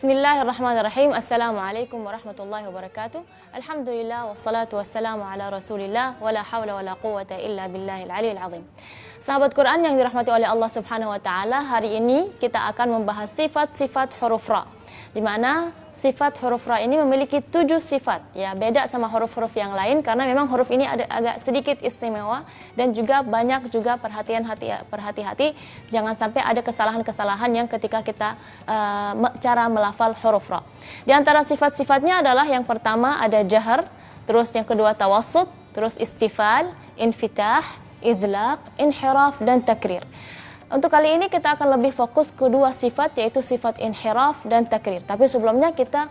Bismillahirrahmanirrahim. Assalamualaikum warahmatullahi wabarakatuh. Alhamdulillah wassalatu wassalamu ala Rasulillah wala haula wala quwwata illa billahil aliyil azim. Sahabat Quran yang dirahmati oleh Allah Subhanahu wa taala, hari ini kita akan membahas sifat-sifat huruf ra. Di mana sifat huruf ra ini memiliki 7 sifat, ya, beda sama huruf-huruf yang lain karena memang huruf ini ada agak sedikit istimewa dan juga banyak juga perhati-hati jangan sampai ada kesalahan-kesalahan yang ketika kita cara melafal huruf ra. Di antara sifat-sifatnya adalah yang pertama ada jahar, terus yang kedua tawassut, terus istifal, infitah, idlaq, inhiraf dan takrir. Untuk kali ini kita akan lebih fokus ke dua sifat, yaitu sifat inhiraf dan takrir. Tapi sebelumnya kita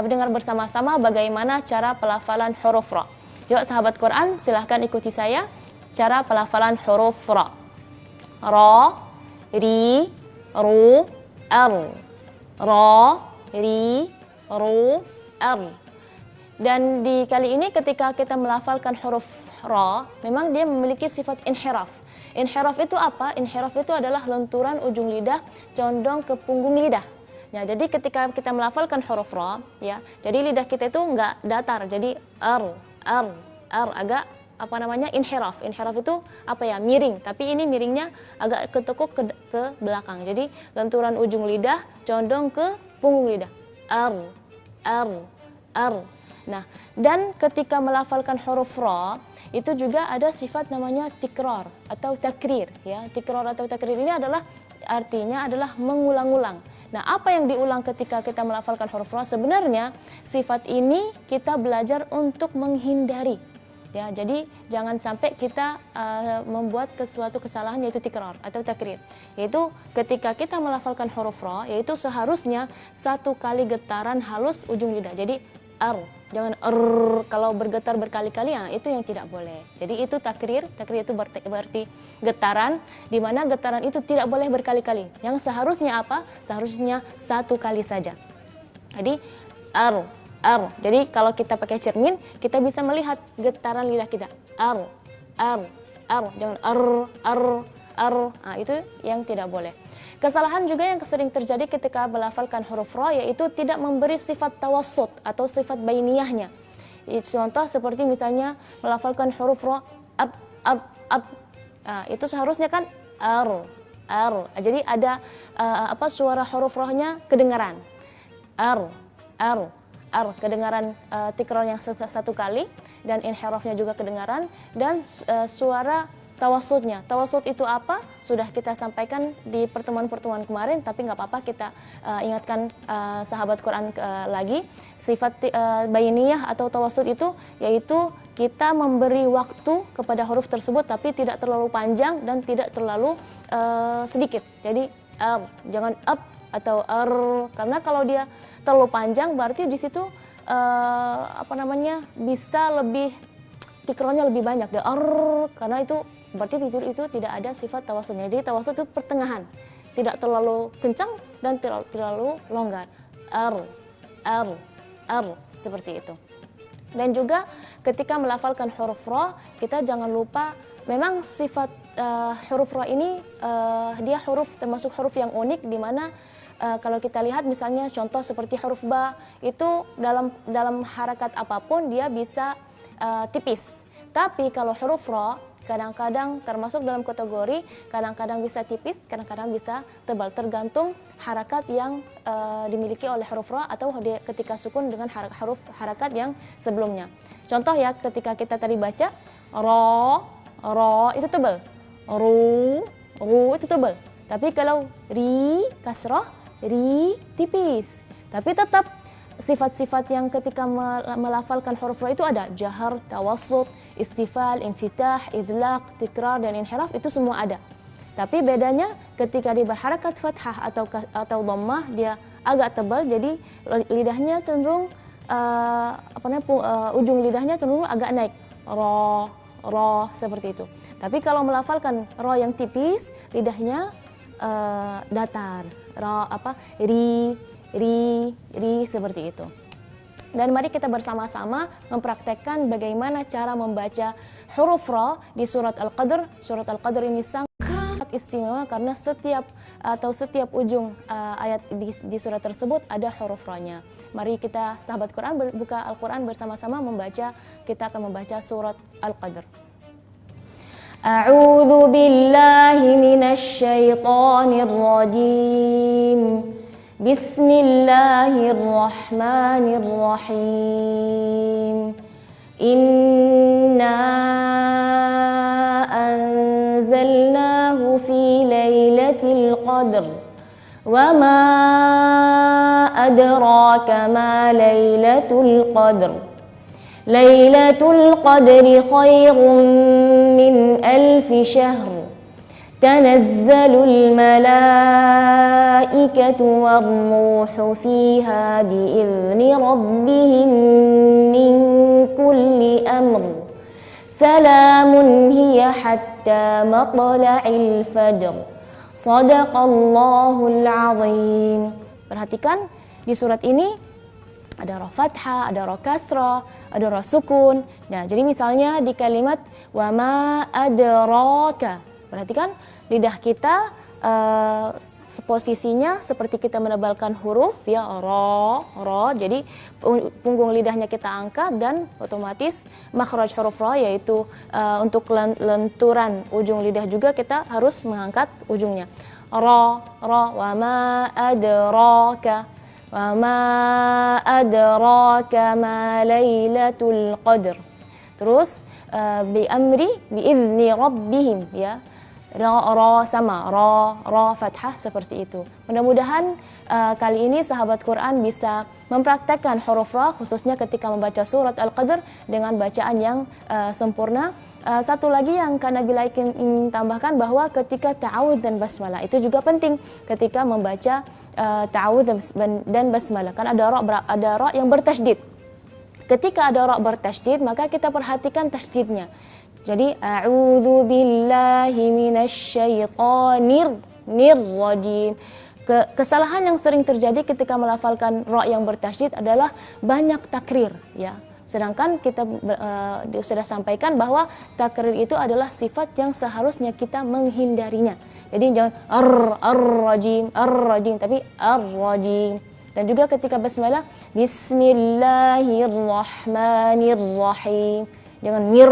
dengar bersama-sama bagaimana cara pelafalan huruf ra. Yuk sahabat Quran, silahkan ikuti saya cara pelafalan huruf ra. Ra, ri, ru, ar. Ra, ri, ru, ar. Dan di kali ini ketika kita melafalkan huruf ra, memang dia memiliki sifat inhiraf. Inhiraf itu apa? Inhiraf itu adalah lenturan ujung lidah condong ke punggung lidah. Ya, jadi ketika kita melafalkan huruf ra, ya, jadi lidah kita itu enggak datar, jadi ar agak inhiraf. Inhiraf itu miring, tapi ini miringnya agak ketekuk ke belakang. Jadi lenturan ujung lidah condong ke punggung lidah. Ar. Nah, dan ketika melafalkan huruf ra itu juga ada sifat namanya tikrar atau takrir, ya. Tikrar atau takrir ini artinya adalah mengulang-ulang. Nah, apa yang diulang ketika kita melafalkan huruf ra? Sebenarnya sifat ini kita belajar untuk menghindari, ya. Jadi jangan sampai kita membuat suatu kesalahan, yaitu tikrar atau takrir. Yaitu ketika kita melafalkan huruf ra, yaitu seharusnya 1 kali getaran halus ujung lidah. Jadi jangan kalau bergetar berkali-kali, itu yang tidak boleh. Jadi itu takrir itu berarti getaran, di mana getaran itu tidak boleh berkali-kali. Yang seharusnya apa? Seharusnya 1 kali saja. Jadi Jadi kalau kita pakai cermin, kita bisa melihat getaran lidah kita. Jangan Nah, itu yang tidak boleh. Kesalahan juga yang sering terjadi ketika melafalkan huruf ra, yaitu tidak memberi sifat tawassut atau sifat bainiyahnya. Contoh seperti misalnya melafalkan huruf ra ab. Itu seharusnya kan ar. Jadi ada suara huruf ra-nya kedengaran. Kedengaran tikrar yang 1 kali, dan inhirafnya juga kedengaran, dan suara tawassutnya. Tawassut itu apa? Sudah kita sampaikan di pertemuan-pertemuan kemarin, tapi nggak apa-apa kita ingatkan sahabat Quran lagi. Sifat bainiyah atau tawassut itu yaitu kita memberi waktu kepada huruf tersebut, tapi tidak terlalu panjang dan tidak terlalu sedikit. Jadi jangan up atau karena kalau dia terlalu panjang berarti di situ bisa lebih tikrarnya lebih banyak. Karena itu berarti itu tidak ada sifat tawassutnya. Jadi tawassut itu pertengahan, tidak terlalu kencang dan terlalu longgar. Seperti itu. Dan juga ketika melafalkan huruf ra, kita jangan lupa memang sifat huruf ra ini dia termasuk huruf yang unik, di mana kalau kita lihat misalnya contoh seperti huruf ba, itu dalam harakat apapun dia bisa tipis. Tapi kalau huruf ra kadang-kadang termasuk dalam kategori kadang-kadang bisa tipis, kadang-kadang bisa tebal, tergantung harakat yang dimiliki oleh huruf ra atau ketika sukun dengan harakat yang sebelumnya. Contoh ya, ketika kita tadi baca ra itu tebal, ru itu tebal. Tapi kalau ri kasrah, ri tipis. Tapi tetap sifat-sifat yang ketika melafalkan huruf ra itu ada jahar, tawassut, istifal, infitah, idlaq, tikrar, dan inhiraf, itu semua ada. Tapi bedanya ketika dia berharakat fathah atau dhammah, dia agak tebal, jadi lidahnya cenderung ujung lidahnya cenderung agak naik. Ra seperti itu. Tapi kalau melafalkan ra yang tipis, lidahnya datar. Ri seperti itu. Dan mari kita bersama-sama mempraktekkan bagaimana cara membaca huruf ra di surat Al-Qadr. Surat Al-Qadr ini sangat istimewa karena setiap ujung ayat di surat tersebut ada huruf ra-nya. Mari kita sahabat Quran buka Al-Quran bersama-sama membaca. Kita akan membaca surat Al-Qadr. A'udzu billahi minasy syaithanir rajim. Bismillahirrahmanirrahim. Inna anzalnahu fi lailatul qadr. Wa ma adraka ma lailatul qadr. Lailatul qadri khairum min alfi syahr. Tanazzalul malaikatu war-ruhu fiha bi'izni rabbihim min kulli amr. Salamun hiya hatta matla'il fajr. Shadaqallahul azim. Perhatikan di surat ini ada ra fathah, ada ra kasrah, ada ra sukun. Nah, jadi misalnya di kalimat wa ma adraka. Perhatikan lidah kita posisinya seperti kita menebalkan huruf ya, ra. Jadi punggung lidahnya kita angkat dan otomatis makhraj huruf ra yaitu untuk lenturan ujung lidah juga kita harus mengangkat ujungnya. Ra wa ma adraka. Wa ma adraka ma lailatul qadr. Terus bi izni rabbihim ya. Ra sama ra fathah seperti itu. Mudah-mudahan kali ini sahabat Quran bisa mempraktekkan huruf ra khususnya ketika membaca surat Al-Qadr dengan bacaan yang sempurna. Satu lagi yang Nabila ingin tambahkan bahwa ketika ta'awudz dan basmalah itu juga penting ketika membaca ta'awudz dan basmalah. Kan ada ra yang bertasydid. Ketika ada ra bertasydid maka kita perhatikan tasydidnya. Jadi a'udzu billahi minasy syaithanir rajim. Kesalahan yang sering terjadi ketika melafalkan ra yang bertasydid adalah banyak takrir ya. Sedangkan kita sudah sampaikan bahwa takrir itu adalah sifat yang seharusnya kita menghindarinya. Jadi jangan ar-rajim tapi ar-rajim. Dan juga ketika basmalah bismillahirrahmanirrahim. Jangan nir,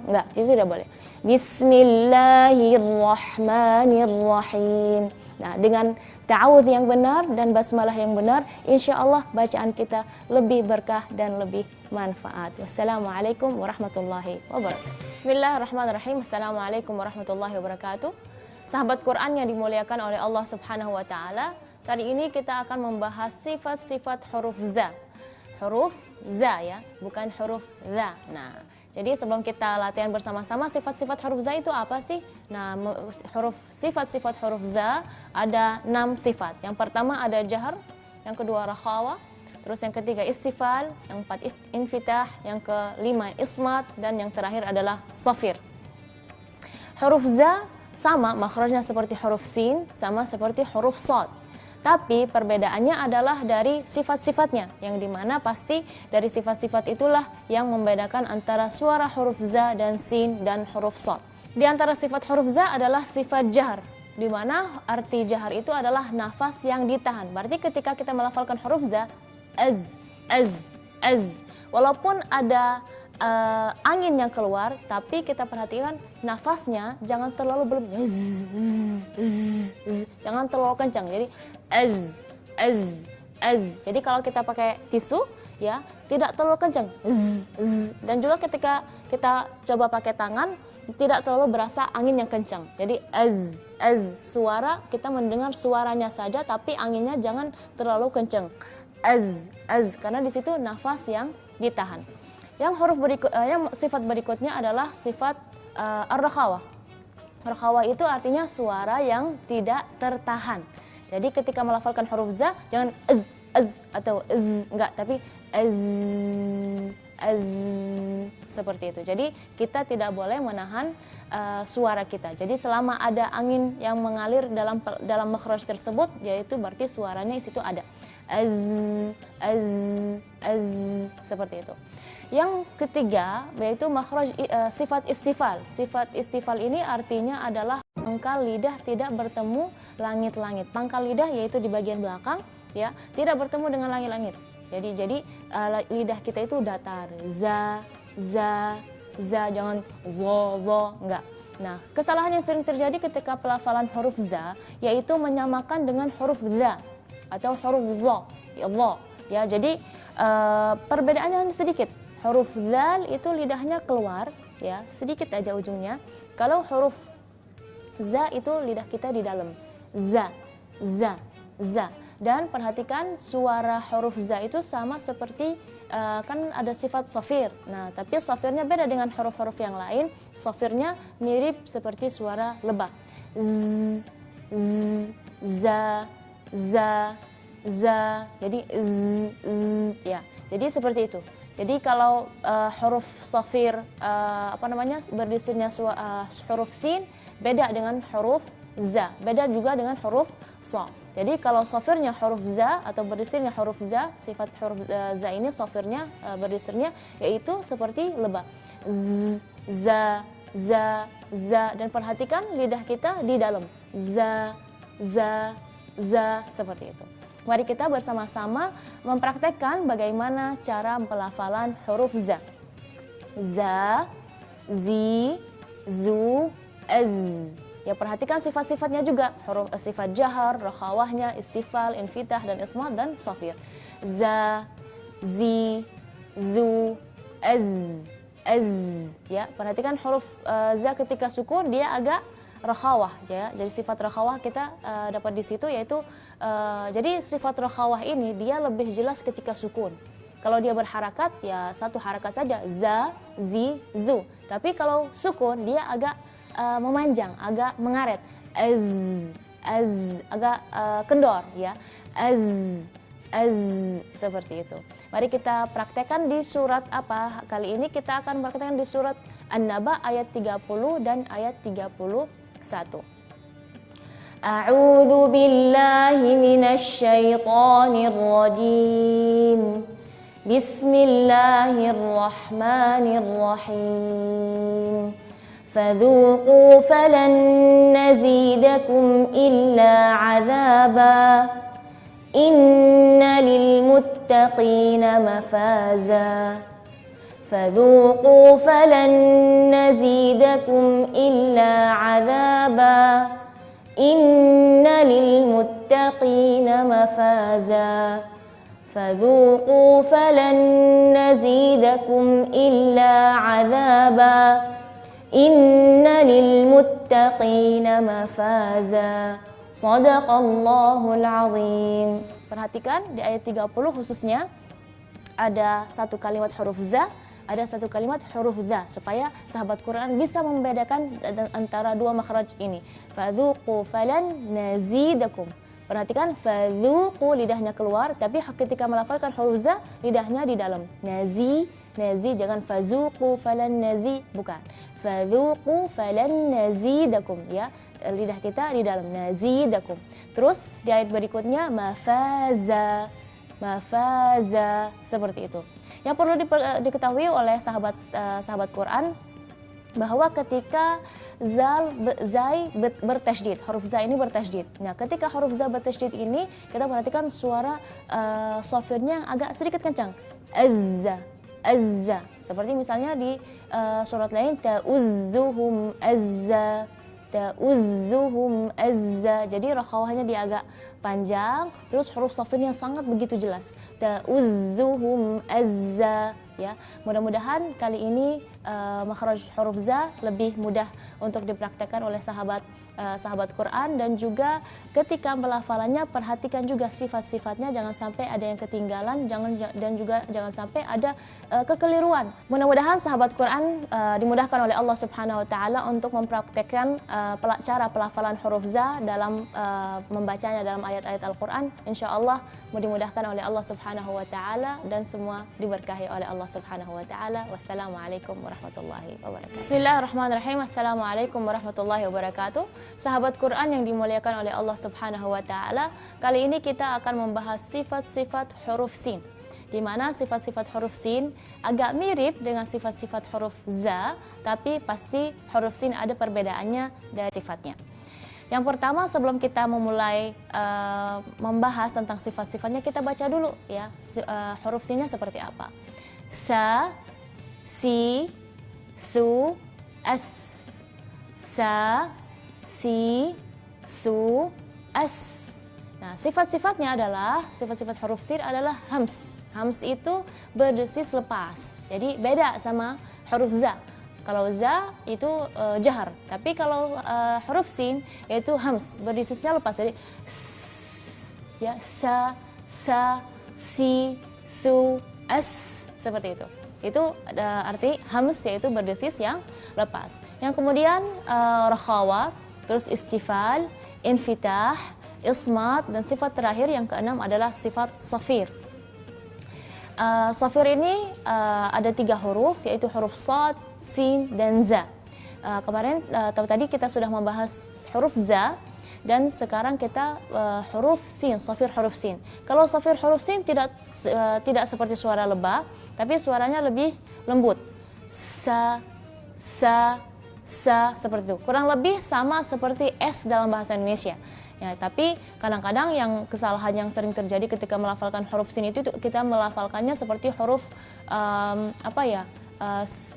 enggak, itu tidak boleh. Bismillahirrahmanirrahim. Nah, dengan ta'awudz yang benar dan basmalah yang benar, insya Allah bacaan kita lebih berkah dan lebih manfaat. Wassalamualaikum warahmatullahi wabarakatuh. Bismillahirrahmanirrahim. Assalamualaikum warahmatullahi wabarakatuh. Sahabat Quran yang dimuliakan oleh Allah Subhanahu wa taala, kali ini kita akan membahas sifat-sifat huruf za. Huruf za ya, bukan huruf za. Nah, jadi sebelum kita latihan bersama-sama sifat-sifat huruf za itu apa sih? Nah, sifat-sifat huruf za ada 6 sifat. Yang pertama ada jahar, yang kedua rakhawa, terus yang ketiga istifal, yang keempat infitah, yang kelima ismat, dan yang terakhir adalah safir. Huruf za sama makhrajnya seperti huruf sin, sama seperti huruf shad. Tapi perbedaannya adalah dari sifat-sifatnya, yang dimana pasti dari sifat-sifat itulah yang membedakan antara suara huruf za dan sin dan huruf shad. Di antara sifat huruf za adalah sifat jahar, di mana arti jahar itu adalah nafas yang ditahan. Berarti ketika kita melafalkan huruf za, az. Walaupun ada angin yang keluar, tapi kita perhatikan nafasnya jangan terlalu berlebihan, jangan terlalu kencang. Jadi az. Jadi kalau kita pakai tisu ya tidak terlalu kencang. Dan juga ketika kita coba pakai tangan tidak terlalu berasa angin yang kencang. Jadi az. Suara kita mendengar suaranya saja tapi anginnya jangan terlalu kencang. Az karena di situ nafas yang ditahan. Yang sifat berikutnya adalah sifat ar-rakhawah. Rakhawah itu artinya suara yang tidak tertahan. Jadi ketika melafalkan huruf za jangan az atau enggak, tapi az seperti itu. Jadi kita tidak boleh menahan suara kita. Jadi selama ada angin yang mengalir dalam makhraj tersebut, yaitu berarti suaranya di situ ada. Az seperti itu. Yang ketiga yaitu makhraj sifat istifal. Sifat istifal ini artinya adalah pangkal lidah tidak bertemu langit-langit. Pangkal lidah yaitu di bagian belakang ya, tidak bertemu dengan langit-langit. Jadi lidah kita itu datar. Za, jangan zo, enggak. Nah, kesalahan yang sering terjadi ketika pelafalan huruf za yaitu menyamakan dengan huruf za atau huruf zo, ya Allah. Ya, jadi perbedaannya sedikit. Huruf zal itu lidahnya keluar, ya, sedikit aja ujungnya. Kalau huruf za itu lidah kita di dalam. Za. Dan perhatikan suara huruf za itu sama seperti kan ada sifat safir. Nah, tapi safirnya beda dengan huruf-huruf yang lain. Safirnya mirip seperti suara lebah. Z, za. Jadi ya. Jadi seperti itu. Jadi kalau huruf safir berdesirnya huruf sin beda dengan huruf za, beda juga dengan huruf sa. Jadi kalau safirnya huruf za atau berdesirnya huruf za, sifat huruf za ini safirnya berdesirnya yaitu seperti lebah. Z, za, dan perhatikan lidah kita di dalam. Za, seperti itu. Mari kita bersama-sama mempraktekkan bagaimana cara pelafalan huruf za. Za, zi, zu, az. Ya, perhatikan sifat-sifatnya juga. Huruf sifat jahar, rakhawahnya, istifal, infitah, dan ismat, dan safir. Za, zi, zu, az. Ya, perhatikan huruf za ketika sukun dia agak rakhawah, ya. Jadi sifat rakhawah kita dapat di situ yaitu jadi sifat rakhawah ini dia lebih jelas ketika sukun. Kalau dia berharakat ya satu harakat saja, za, zi, zu. Tapi kalau sukun dia agak memanjang, agak mengaret. Az, agak kendor, ya. Az, seperti itu. Mari kita praktekkan di surat apa? Kali ini kita akan praktekkan di surat An-Naba ayat 30 dan ayat 31. A'udzu billahi minasy syaithanir rajim. Bismillahirrahmanirrahim. Fadzuqu falan nazidakum illa 'adzaba. Inna lil muttaqina mafaza. فذوقوا فلن نزيدكم إلا عذابا إن للمتقين مفازا فذوقوا فلن نزيدكم إلا عذابا إن للمتقين مفازا صدق الله العظيم. Perhatikan di ayat 30 khususnya ada satu kalimat huruf za, ada satu kalimat huruf dha, supaya sahabat Quran bisa membedakan antara dua makhraj ini. Fadzuqu falan nazidakum. Perhatikan fadzuqu lidahnya keluar, tapi ketika melafalkan huruf za lidahnya di dalam. Nazi, jangan fazuqu falan nazi, bukan. Fadzuqu falan nazidakum, ya. Lidah kita di dalam, nazidakum. Terus di ayat berikutnya mafaza, seperti itu. Yang perlu diketahui oleh sahabat Quran bahwa ketika zai bertasydid, huruf za ini bertasydid. Nah, ketika huruf za bertasydid ini kita perhatikan suara safirnya agak sedikit kencang. Azza. Seperti misalnya di surat lain ta'uzzuhum azza. Jadi rakhawahnya dia agak panjang, terus huruf safirnya sangat begitu jelas. Ta'uzzuhum azza, ya. Mudah-mudahan kali ini makhraj huruf za lebih mudah untuk dipraktekkan oleh sahabat Quran, dan juga ketika pelafalannya perhatikan juga sifat-sifatnya, jangan sampai ada yang ketinggalan, dan juga jangan sampai ada kekeliruan. Mudah-mudahan sahabat Quran dimudahkan oleh Allah Subhanahu wa taala untuk mempraktekkan cara pelafalan huruf za dalam membacanya dalam ayat-ayat Al-Qur'an. Insyaallah dimudahkan oleh Allah Subhanahu wa taala dan semua diberkahi oleh Allah Subhanahu wa taala. Wassalamualaikum warahmatullahi wabarakatuh. Bismillahirrahmanirrahim. Assalamualaikum warahmatullahi wabarakatuh. Sahabat Quran yang dimuliakan oleh Allah Subhanahu wa taala, kali ini kita akan membahas sifat-sifat huruf sin. di mana sifat-sifat huruf sin agak mirip dengan sifat-sifat huruf za, tapi pasti huruf sin ada perbedaannya dari sifatnya. Yang pertama, sebelum kita memulai membahas tentang sifat-sifatnya, kita baca dulu ya huruf sinnya seperti apa. Sa, si, su, as. Sa, si, su, as. Nah, sifat-sifatnya adalah, sifat-sifat huruf sin adalah hams. Hams itu berdesis lepas. Jadi beda sama huruf za. Kalau za itu jahar, tapi kalau huruf sin yaitu hams, berdesisnya lepas. Jadi ya, sa, si, su, as, seperti itu. Itu arti hams, yaitu berdesis yang lepas. Yang kemudian rakhawa, terus istifal, infitah, ismat, dan sifat terakhir yang keenam adalah sifat safir. Safir ini ada 3 huruf, yaitu huruf sad, sin, dan za. Kemarin tadi kita sudah membahas huruf za, dan sekarang kita huruf sin, safir huruf sin. Kalau safir huruf sin tidak seperti suara lebah, tapi suaranya lebih lembut. Sa, seperti itu. Kurang lebih sama seperti S dalam bahasa Indonesia. Ya, tapi kadang-kadang yang kesalahan yang sering terjadi ketika melafalkan huruf sin itu kita melafalkannya seperti huruf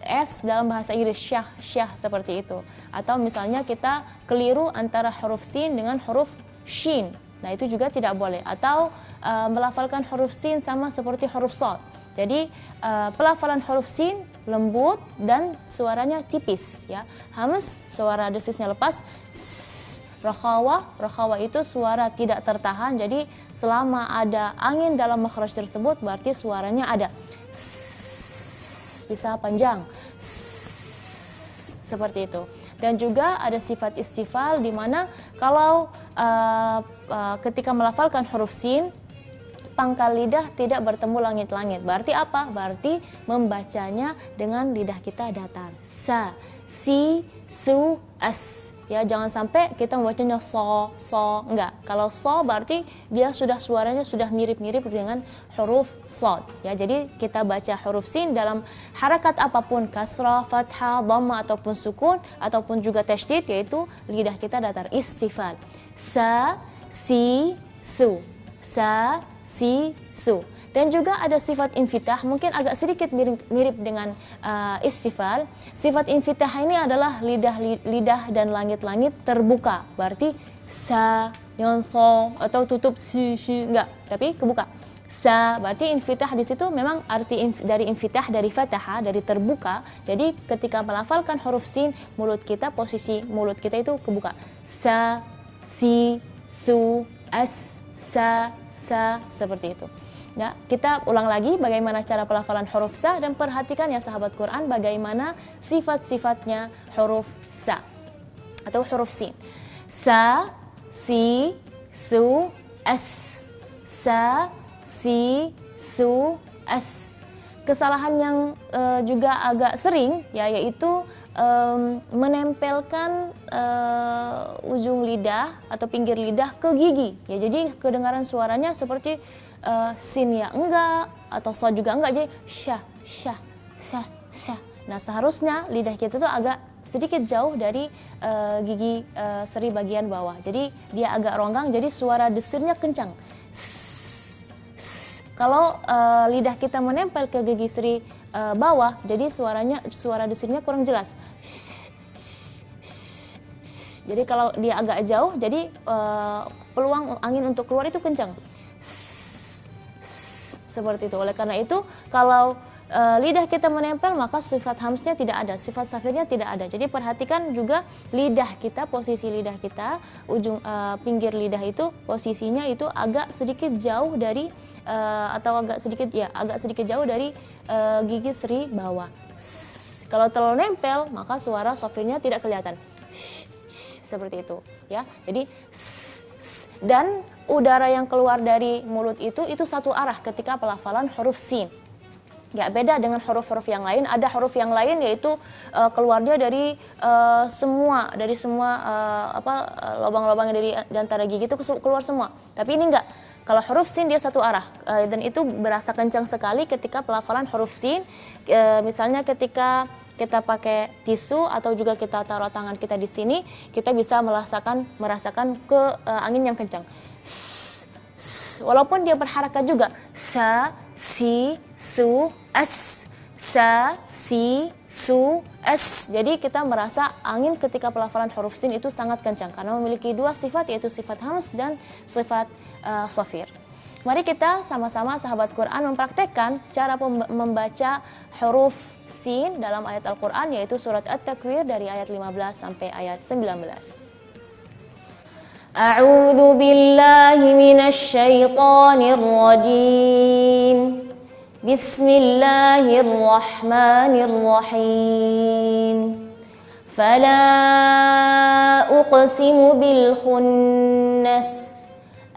S dalam bahasa Inggris, syah seperti itu. Atau misalnya kita keliru antara huruf sin dengan huruf shin. Nah, itu juga tidak boleh. Atau melafalkan huruf sin sama seperti huruf sad. Jadi pelafalan huruf sin lembut dan suaranya tipis ya. Hams, suara desisnya lepas. Rakhawa itu suara tidak tertahan, jadi selama ada angin dalam makhraj tersebut berarti suaranya ada. Bisa panjang. Seperti itu. Dan juga ada sifat istifal, di mana kalau ketika melafalkan huruf sin, pangkal lidah tidak bertemu langit-langit. Berarti apa? Berarti membacanya dengan lidah kita datar. Sa, si, su, as. Ya, jangan sampai kita membacanya so, enggak. Kalau so berarti dia suaranya sudah mirip-mirip dengan huruf sad. Ya, jadi kita baca huruf sin dalam harakat apapun, kasrah, fathah, dhamma ataupun sukun ataupun juga tasydid, yaitu lidah kita datar, istifal. Sa, si, su. Sa, si, su. Dan juga ada sifat infitah, mungkin agak sedikit mirip dengan istifal. Sifat infitah ini adalah lidah dan langit-langit terbuka. Berarti sa, yang so, atau tutup si, enggak, tapi kebuka. Sa, berarti infitah di situ memang arti dari infitah, dari fatahah, dari terbuka. Jadi ketika melafalkan huruf sin, posisi mulut kita itu kebuka. Sa, si, su, as, sa, seperti itu. Ya, kita ulang lagi bagaimana cara pelafalan huruf sa, dan perhatikan ya sahabat Quran bagaimana sifat-sifatnya huruf sa atau huruf sin. Sa, si, su, as. Sa, si, su, as. Kesalahan yang juga agak sering ya, yaitu menempelkan ujung lidah atau pinggir lidah ke gigi. Ya, jadi kedengaran suaranya seperti sin ya enggak, atau so juga enggak, jadi syah. Nah, seharusnya lidah kita tuh agak sedikit jauh dari gigi seri bagian bawah. Jadi dia agak ronggang, jadi suara desirnya kencang. Kalau lidah kita menempel ke gigi seri bawah, jadi suara desirnya kurang jelas. Jadi kalau dia agak jauh, jadi peluang angin untuk keluar itu kencang. Seperti itu. Oleh karena itu, kalau lidah kita menempel, maka sifat hamsnya tidak ada, sifat safirnya tidak ada. Jadi perhatikan juga lidah kita, posisi lidah kita, ujung pinggir lidah itu posisinya itu agak sedikit jauh dari atau agak sedikit jauh dari gigi seri bawah. Kalau terlalu nempel, maka suara safirnya tidak kelihatan. Seperti itu, ya. Jadi dan udara yang keluar dari mulut itu satu arah ketika pelafalan huruf sin. Ya, beda dengan huruf-huruf yang lain. Ada huruf yang lain yaitu keluarnya dari semua lubang-lubang dari antara gigi itu keluar semua. Tapi ini enggak. Kalau huruf sin dia satu arah, dan itu berasa kencang sekali ketika pelafalan huruf sin. Misalnya ketika kita pakai tisu atau juga kita taruh tangan kita di sini, kita bisa merasakan ke angin yang kencang. Walaupun dia berharakat juga, sa, si, su, as, sa, si, su, as. Jadi kita merasa angin ketika pelafalan huruf sin itu sangat kencang karena memiliki dua sifat, yaitu sifat hams dan sifat safir. Mari kita sama-sama sahabat Quran mempraktekkan cara membaca huruf sin dalam ayat Al-Quran, yaitu surat At-Takwir dari ayat 15 sampai ayat 19. A'udzu billahi minasy syaithanir rajim. Bismillahirrahmanirrahim. Fala uqsimu bil khunnas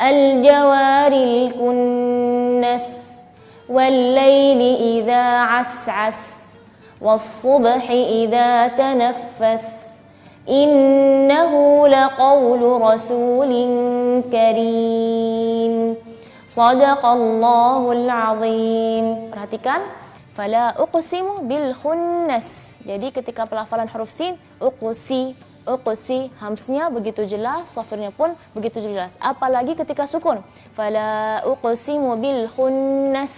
al-jawaril kunnas wal-laili idza as'as was-subhi idza tanaffas innahu laqawlu rasulin karim sadaqallahul azim. Perhatikan, fala uqsimu bil khunnas. Jadi ketika pelafalan huruf sin, uqsi, hamsnya begitu jelas, safirnya pun begitu jelas. Apalagi ketika sukun, fala uqsimu bil khunnas,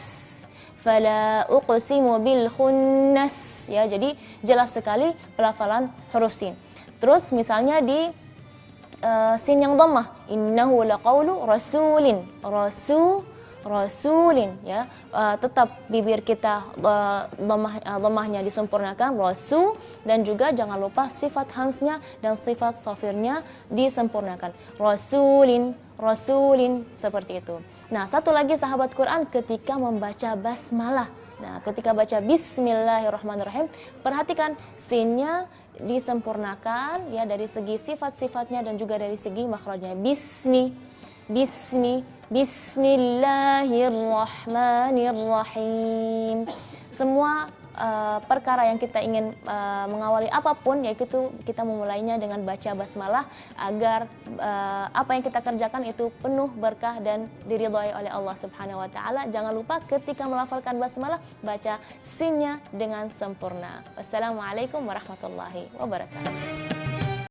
fala uqsimu bil khunnas. Ya, jadi jelas sekali pelafalan huruf sin. Terus misalnya di sin yang dhammah, innahu laqaulu rasulin, rasulin, ya, tetap bibir kita dhammahnya disempurnakan, rasul, dan juga jangan lupa sifat hamsnya dan sifat safirnya disempurnakan, rasulin, seperti itu. Nah, satu lagi sahabat Quran ketika membaca basmalah. Nah, ketika baca bismillahirrahmanirrahim, perhatikan sinnya disempurnakan ya dari segi sifat-sifatnya dan juga dari segi makhrajnya. Bismillahirrahmanirrahim. Semua perkara yang kita ingin mengawali apapun, yaitu kita memulainya dengan baca basmalah agar apa yang kita kerjakan itu penuh berkah dan diridhai oleh Allah Subhanahu wa taala. Jangan lupa ketika melafalkan basmalah baca sinnya dengan sempurna. Wassalamualaikum warahmatullahi wabarakatuh.